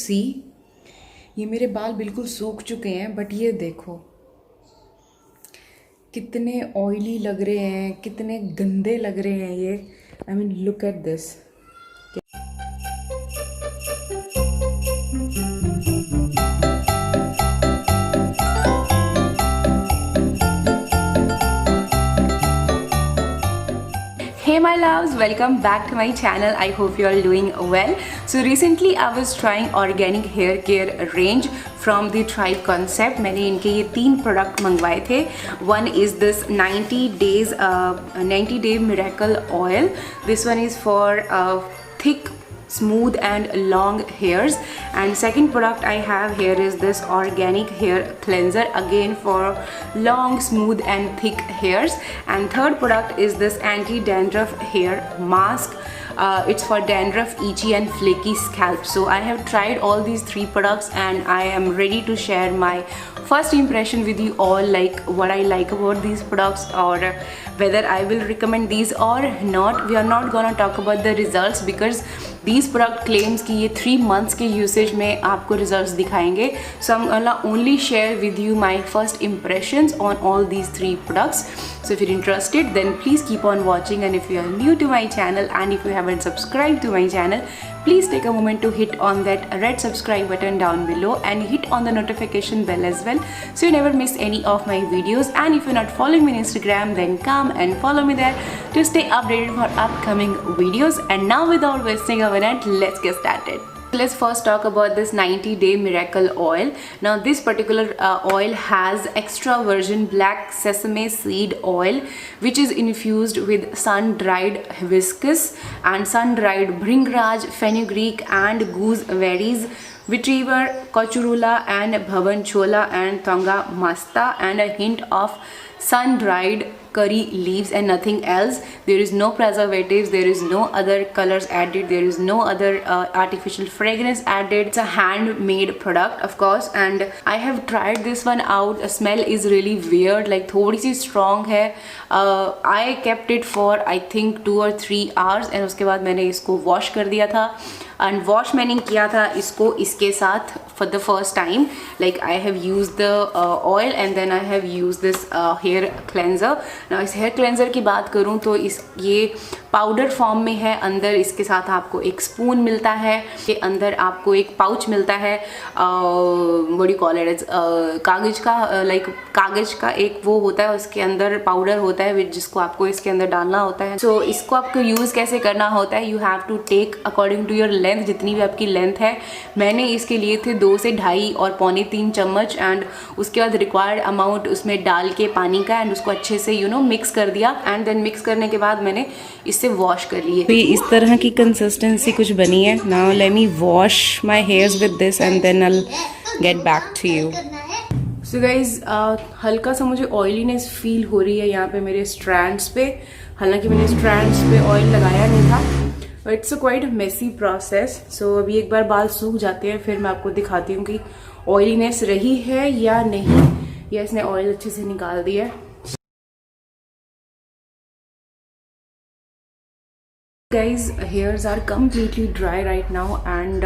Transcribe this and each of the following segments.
सी, ये मेरे बाल बिल्कुल सूख चुके हैं, बट ये देखो कितने ऑयली लग रहे हैं, कितने गंदे लग रहे हैं ये। I mean look at this. Hey my loves, welcome back to my channel. I hope you are doing well. So recently I was trying organic hair care range from the Tribe Concept. मैंने इनके ये 3 product मंगवाए थे. One is this 90 day miracle oil. This one is for thick, smooth and long hairs. And second product I have here is this organic hair cleanser, again for long, smooth and thick hairs. And third product is this anti-dandruff hair mask. It's for dandruff, itchy and flaky scalp. So I have tried all these 3 products and I am ready to share my first impression with you all, like what I like about these products or whether I will recommend these or not. We are not gonna talk about the results because these product claims कि ये 3 months के usage में आपको results दिखाएंगे. So I'm gonna only share with you my first impressions on all these 3 products. So if you're interested, then please keep on watching, and if you are new to my channel and if you haven't subscribed to my channel, please take a moment to hit on that red subscribe button down below and hit on the notification bell as well, so you never miss any of my videos. And if you're not following me on Instagram, then come and follow me there to stay updated for upcoming videos. And now without wasting a minute, let's get started. Let's first talk about this 90 day miracle oil. Now this particular oil has extra virgin black sesame seed oil, which is infused with sun dried hibiscus and sun dried bhringraj, fenugreek and gooseberries, vetiver, cochurula and bhavan chola and tonga masta, and a hint of sun dried curry leaves and nothing else. There is no preservatives, there is no other colors added, there is no other artificial fragrance added. It's a handmade product, of course, and I have tried this one out. The smell is really weird, like थोड़ी सी strong है. I kept it for I think 2 or 3 hours and उसके बाद मैंने इसको wash कर दिया था. And wash मैंने किया था इसको इसके साथ for the first time. Like I have used the oil and then I have used this hair cleanser. Now इस हेयर क्लेंजर की बात करूँ तो ये पाउडर फॉर्म में है. अंदर इसके साथ आपको एक स्पून मिलता है, के अंदर आपको एक पाउच मिलता है. what do you call it? कागज का, लाइक कागज का एक वो होता है, उसके अंदर पाउडर होता है जिसको आपको इसके अंदर डालना होता है. सो इसको आपको यूज़ कैसे करना होता है, you have to take according to your length, जितनी भी आपकी लेंथ है. मैंने इसके लिए थे 2 से 2.5 और 3 चम्मच, एंड उसके बाद रिक्वायर्ड अमाउंट उसमें डाल के पानी का, एंड उसको अच्छे से मिक्स कर दिया. एंड देन मिक्स करने के बाद मैंने इससे वॉश कर लिए. तो इस तरह की कंसिस्टेंसी कुछ बनी है. Now let me wash my hairs with this and then I will get back to you. So guys, हल्का सा मुझे ऑयलीनेस फील हो रही है यहाँ पे मेरे स्ट्रैंड्स पे. हालांकि मैंने स्ट्रैंड्स पे ऑयल लगाया नहीं था, but it's a quite messy process. So अभी एक बार बाल सूख जाते हैं फिर मैं आपको दिखाती हूँ कि ऑयलीनेस रही है या नहीं, या इसने ऑयल अच्छे से निकाल दिया है. Guys, hairs are completely dry right now and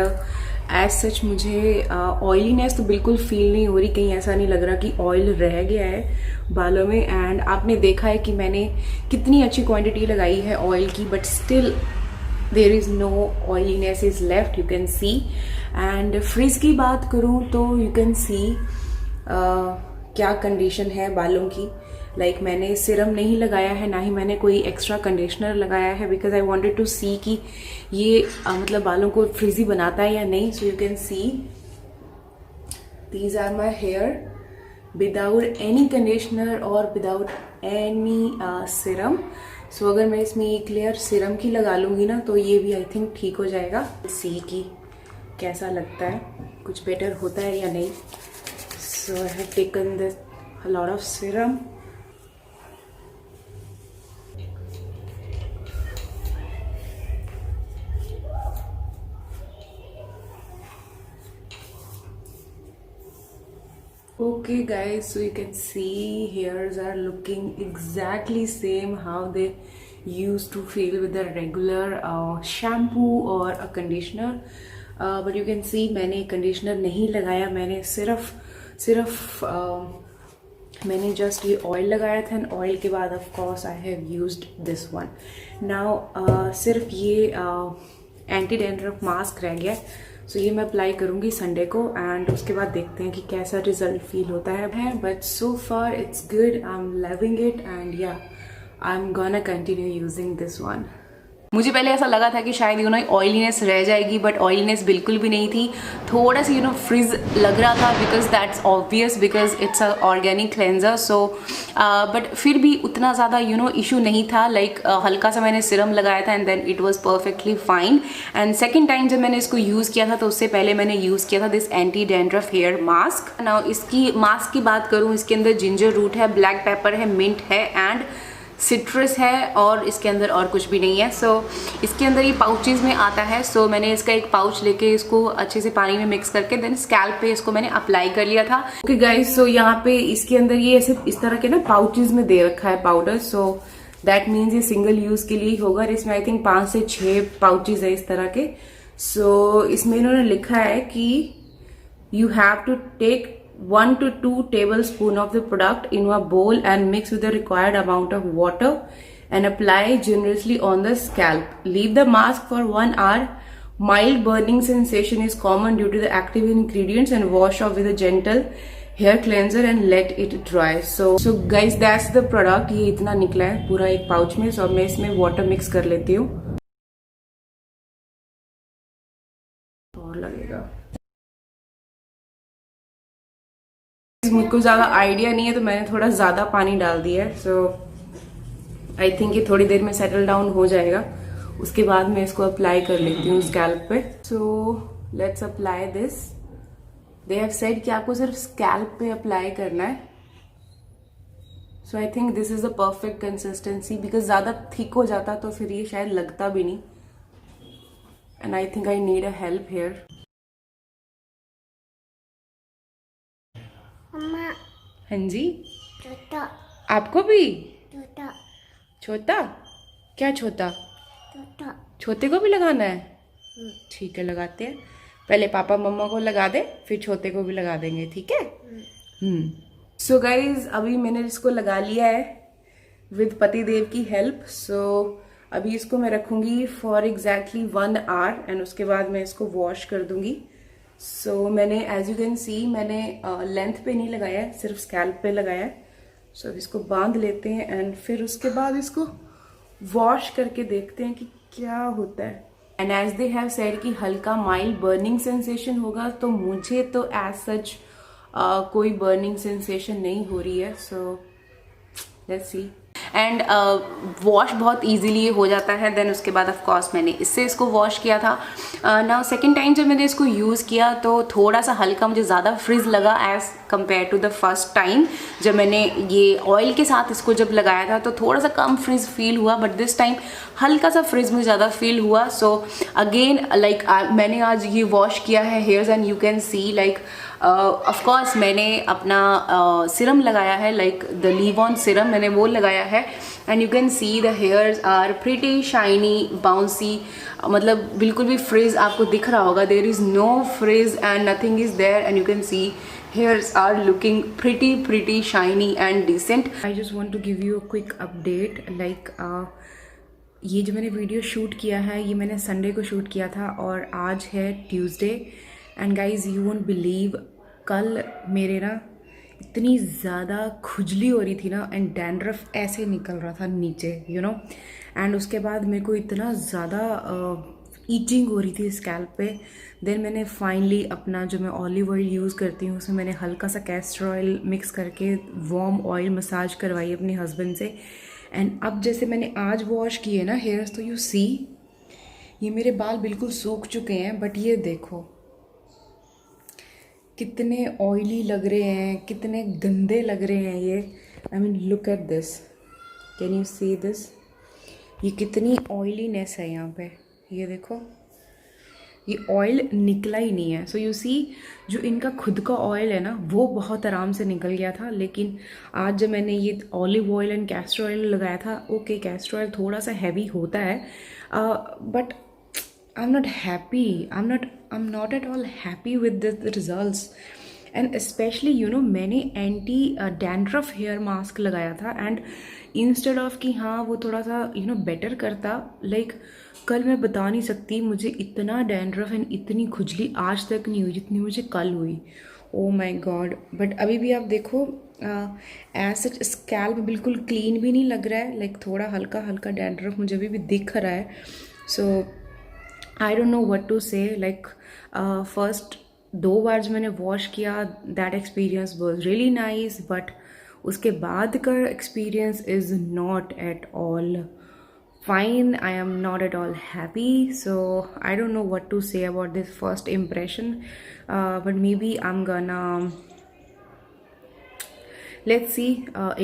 as such मुझे ऑयलीनेस तो बिल्कुल फील नहीं हो रही. कहीं ऐसा नहीं लग रहा कि ऑयल रह गया है बालों में. एंड आपने देखा है कि मैंने कितनी अच्छी क्वांटिटी लगाई है ऑयल की, but still there is no oiliness is left, you can see. And frizz की बात करूँ तो यू कैन सी क्या कंडीशन है बालों की. लाइक मैंने सिरम नहीं लगाया है, ना ही मैंने कोई एक्स्ट्रा कंडीशनर लगाया है, बिकॉज आई वॉन्टेड टू सी कि ये मतलब बालों को फ्रीजी बनाता है या नहीं. So you can see these are my hair without any conditioner और विदाउट एनी सिरम. सो अगर मैं इसमें एक लेयर सिरम की लगा लूँगी ना तो ये भी आई थिंक ठीक हो जाएगा. सी की कैसा लगता है, कुछ बेटर होता है या नहीं. So I have taken this lot of serum. Okay guys, so you can see hairs are looking exactly same how they used to feel with the regular shampoo or a conditioner. But you can सी मैंने conditioner नहीं लगाया, मैंने सिर्फ मैंने just ये oil लगाया था, and oil के बाद of course I have used this one. Now सिर्फ ये एंटी डैंड्रफ मास्क रह गया, सो ये मैं अप्लाई करूँगी संडे को, एंड उसके बाद देखते हैं कि कैसा रिजल्ट फील होता है। But so far it's good, I am loving it, and yeah I am gonna continue using this one. मुझे पहले ऐसा लगा था कि शायद ऑयलीनेस रह जाएगी, बट ऑयलीनेस बिल्कुल भी नहीं थी। थोड़ा सा फ्रिज लग रहा था, because that's obvious, because it's a organic cleanser. So but फिर भी उतना ज़्यादा इशू नहीं था। लाइक हल्का सा मैंने सिरम लगाया था, and then it was perfectly fine. And second time जब मैंने इसको यूज़ किया था, तो उससे पहले मैंने यूज़ किया था this anti dandruff hair mask. Now इसकी मास्क की बात करूँ, इसके अंदर जिंजर रूट है, ब्लैक पेपर है, मिंट है, एंड सिट्रस है, और इसके अंदर और कुछ भी नहीं है। सो इसके अंदर ये पाउचेस में आता है। सो मैंने इसका एक पाउच लेके इसको अच्छे से पानी में मिक्स करके देन स्कैल्प पे इसको मैंने अप्लाई कर लिया था। ओके गाइस, सो यहाँ पे इसके अंदर ये ऐसे इस तरह के ना पाउचेस में दे रखा है पाउडर। सो दैट मीन्स ये सिंगल यूज के लिए होगा। इसमें आई थिंक 5 से 6 पाउचेस है इस तरह के। सो इसमें इन्होंने लिखा है कि you have to take 1 to 2 tablespoons of the product in a bowl and mix with the required amount of water and apply generously on the scalp. Leave the mask for 1 hour. Mild burning sensation is common due to the active ingredients, and wash off with a gentle hair cleanser and let it dry. So guys, that's the product. ये इतना निकला है पूरा एक pouch में। So अब मैं इसमें वाटर मिक्स कर लेती हूँ और लगेगा। मुझको ज़्यादा आइडिया नहीं है, तो मैंने थोड़ा ज़्यादा पानी डाल दिया है। सो आई थिंक ये थोड़ी देर में सेटल डाउन हो जाएगा। उसके बाद मैं इसको अप्लाई कर लेती हूँ स्कैल्प पे। So let's apply this. They have said कि आपको सिर्फ स्कैल्प पे अप्लाई करना है। So I think this is the perfect consistency, because ज़्यादा थिक हो जाता तो फिर ये शायद लगता भी नहीं, and I think I need a help hair. हाँ जी, छोटा। आपको भी छोटा। छोटा? क्या छोटा? छोटा। छोटे को भी लगाना है? ठीक है, लगाते हैं। पहले पापा मम्मा को लगा दे, फिर छोटे को भी लगा देंगे, ठीक है? सो गाइज, अभी मैंने इसको लगा लिया है विद पति देव की हेल्प। सो अभी इसको मैं रखूंगी फॉर एग्जैक्टली 1 आवर, एंड उसके बाद मैं इसको वॉश कर दूंगी। सो मैंने एज यू कैन सी मैंने लेंथ पे नहीं लगाया है, सिर्फ स्कैल्प पे लगाया है। सो अब इसको बांध लेते हैं, एंड फिर उसके बाद इसको वॉश करके देखते हैं कि क्या होता है। And as they have said कि हल्का माइल्ड बर्निंग सेंसेशन होगा, तो मुझे तो एज सच कोई बर्निंग सेंसेशन नहीं हो रही है। So let's see. And wash बहुत इजीली हो जाता है। देन उसके बाद ऑफ कोर्स मैंने इससे इसको वॉश किया था। नाउ सेकेंड टाइम जब मैंने इसको यूज़ किया, तो थोड़ा सा हल्का मुझे ज़्यादा फ्रिज लगा as compare to the first time. जब मैंने ये ऑयल के साथ इसको जब लगाया था, तो थोड़ा सा कम फ्रिज फील हुआ, बट दिस टाइम हल्का सा फ्रिज में ज़्यादा फील हुआ। सो अगेन लाइक मैंने आज ये वॉश किया है hairs, and you can see like of course मैंने अपना सिरम लगाया है, like the leave on serum मैंने वो लगाया है, and you can see the hairs are pretty shiny bouncy. मतलब बिल्कुल भी फ्रिज आपको दिख रहा होगा, there is no frizz and nothing is there, and you can see hairs are looking pretty shiny and decent. I just want to give you a quick update. Like ये जो मैंने वीडियो शूट किया है, ये मैंने Sunday को shoot किया था, और आज है Tuesday. And guys, you won't believe, कल मेरे ना इतनी ज़्यादा खुजली हो रही थी ना, एंड डैंड्रफ ऐसे निकल रहा था नीचे, यू नो। एंड उसके बाद मेरे को इतना ज़्यादा ईचिंग हो रही थी स्कैल्प पे। देन मैंने फाइनली अपना जो मैं ऑलिव ऑयल यूज़ करती हूँ, उसमें मैंने हल्का सा कैस्टर ऑयल मिक्स करके वार्म ऑयल मसाज करवाई अपने हस्बैंड से। एंड अब जैसे मैंने आज वॉश किए ना हेयर्स, तो यू सी ये मेरे बाल बिल्कुल सूख चुके हैं, बट ये देखो कितने ऑयली लग रहे हैं, कितने गंदे लग रहे हैं ये। I mean look at this, can you see this? ये कितनी ऑयलीनेस है यहाँ पे, ये देखो, ये ऑयल निकला ही नहीं है। सो यू सी, जो इनका खुद का ऑयल है ना, वो बहुत आराम से निकल गया था। लेकिन आज जब मैंने ये olive oil and castor oil लगाया था, ओके कैस्टर ऑयल थोड़ा सा हैवी होता है, but I'm not happy. I'm not at all happy with the results. And especially मैंने एंटी डैंड्रफ हेयर मास्क लगाया था, एंड इंस्टेड ऑफ कि हाँ वो थोड़ा सा बेटर करता, लाइक कल मैं बता नहीं सकती, मुझे इतना डैंड्रफ एंड इतनी खुजली आज तक नहीं हुई जितनी मुझे कल हुई. ओ माई गॉड. बट अभी भी आप देखो ऐसे स्कैल्प बिल्कुल क्लीन भी नहीं लग रहा है, लाइक थोड़ा हल्का हल्का डैंड्रफ मुझे अभी भी दिख रहा है. So I don't know what to say. Like first 2 बार जो मैंने वॉश किया, that experience was really nice, but उसके बाद का experience is not at all fine. I am not at all happy, so I don't know what to say about this first impression, but maybe I'm gonna, let's see,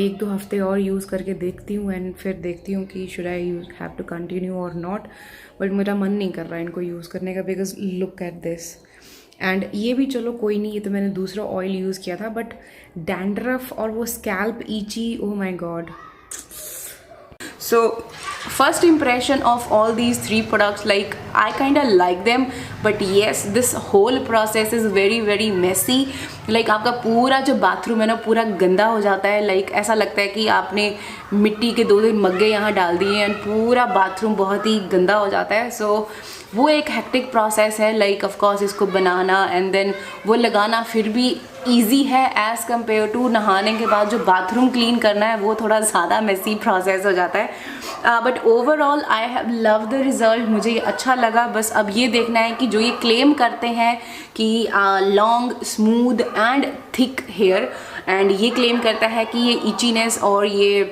1-2 हफ्ते और use करके देखती हूँ and फिर देखती हूँ कि should I have to continue or not. But मेरा मन नहीं कर रहा है इनको यूज़ करने का, because look at this. And ये भी चलो कोई नहीं, ये तो मैंने दूसरा ऑयल यूज़ किया था, बट डैंड्रफ और वो स्कैल्प ईची, oh my god. So first impression of all these 3 products, like I kind of like them, but yes, this whole process is very messy. like आपका पूरा जो बाथरूम है ना पूरा गंदा हो जाता है. like ऐसा लगता है कि आपने मिट्टी के 2 मग्गे यहाँ डाल दिए एंड पूरा बाथरूम बहुत ही गंदा हो जाता है. so वो एक हेक्टिक प्रोसेस है. लाइक ऑफ कोर्स इसको बनाना एंड देन वो लगाना फिर भी ईजी है एज़ कम्पेयर टू नहाने के बाद जो बाथरूम क्लीन करना है, वो थोड़ा ज़्यादा मेसी प्रोसेस हो जाता है. But overall I have love the result. मुझे ये अच्छा लगा. बस अब ये देखना है कि जो ये क्लेम करते हैं कि long smooth and thick hair, and ये क्लेम करता है कि ये इचीनेस और ये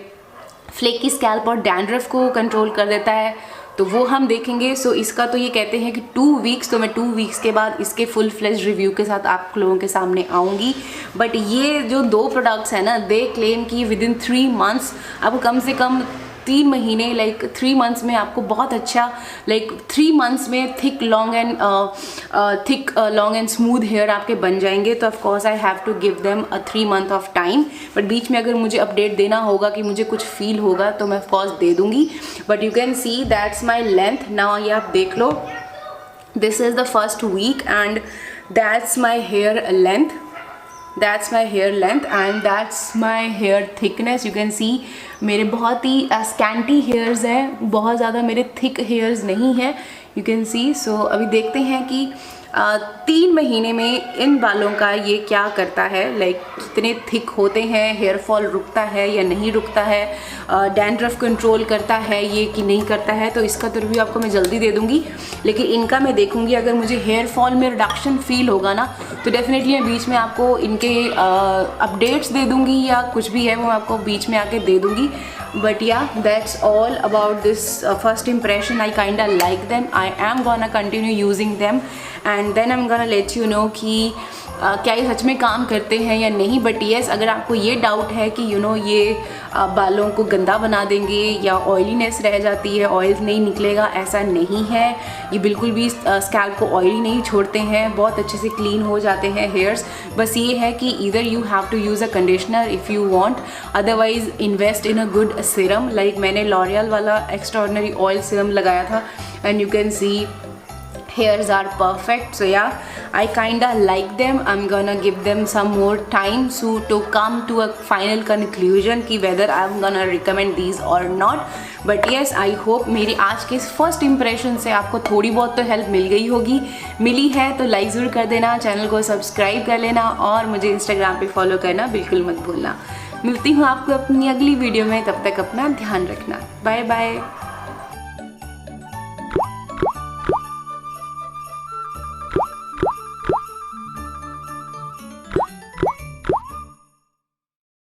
फ्लेकी स्कैल्प और डैंड्रफ को कंट्रोल कर देता है, तो वो हम देखेंगे. सो इसका तो ये कहते हैं कि 2 वीक्स, तो मैं 2 वीक्स के बाद इसके फुल फ्लेज रिव्यू के साथ आप लोगों के सामने आऊँगी. बट ये जो 2 प्रोडक्ट्स हैं ना, दे क्लेम कि विद इन 3 मंथ्स आपको कम से कम 3 महीने, लाइक 3 मंथ्स में आपको बहुत अच्छा, लाइक 3 मंथ्स में thick long and smooth hair आपके बन जाएंगे. तो of course I have to give them a 3 month of time. But बीच में अगर मुझे अपडेट देना होगा कि मुझे कुछ फील होगा तो मैं ऑफ कोर्स दे दूंगी. But you can see that's my length now. ये आप देख लो, this is the first week and that's my hair length. that's my hair length and that's my hair thickness. you can see मेरे बहुत ही scanty hairs हैं, बहुत ज़्यादा मेरे thick hairs नहीं है. you can see. so अभी देखते हैं कि 3 महीने में इन बालों का ये क्या करता है. लाइक कितने थिक होते हैं, हेयर फॉल रुकता है या नहीं रुकता है, डैंड्रफ कंट्रोल करता है ये कि नहीं करता है. तो इसका तो रिव्यू आपको मैं जल्दी दे दूँगी. लेकिन इनका मैं देखूँगी, अगर मुझे हेयर फॉल में रिडक्शन फील होगा ना, तो डेफिनेटली मैं बीच में आपको इनके अपडेट्स दे दूँगी, या कुछ भी है वो मैं आपको बीच में आके दे दूँगी. but yeah, that's all about this first impression. I kinda like them. I am gonna continue using them and then I'm gonna let you know कि क्या ये सच में काम करते हैं या नहीं. बट येस, अगर आपको ये डाउट है कि ये बालों को गंदा बना देंगे या ऑयलीनेस रह जाती है, ऑयल नहीं निकलेगा, ऐसा नहीं है. ये बिल्कुल भी स्कैल्प को ऑयली नहीं छोड़ते हैं, बहुत अच्छे से क्लीन हो जाते हैं हेयर्स. बस ये है कि either you have to use a conditioner if you want, otherwise invest in a good serum. Like मैंने लॉरियल वाला एक्स्ट्राऑर्डिनरी ऑयल सीरम लगाया था and you can see hairs are perfect. so yeah, I kinda like them. I'm gonna give them some more time to come to a final conclusion कि whether I'm gonna recommend these or not. but yes, I hope मेरी आज के first impression से आपको थोड़ी बहुत तो help मिल गई होगी. मिली है तो लाइक ज़रूर कर देना, चैनल को सब्सक्राइब कर लेना और मुझे इंस्टाग्राम पे फॉलो करना बिल्कुल मत भूलना. मिलती हूँ आपको अपनी अगली वीडियो में, तब तक अपना ध्यान रखना. Bye bye.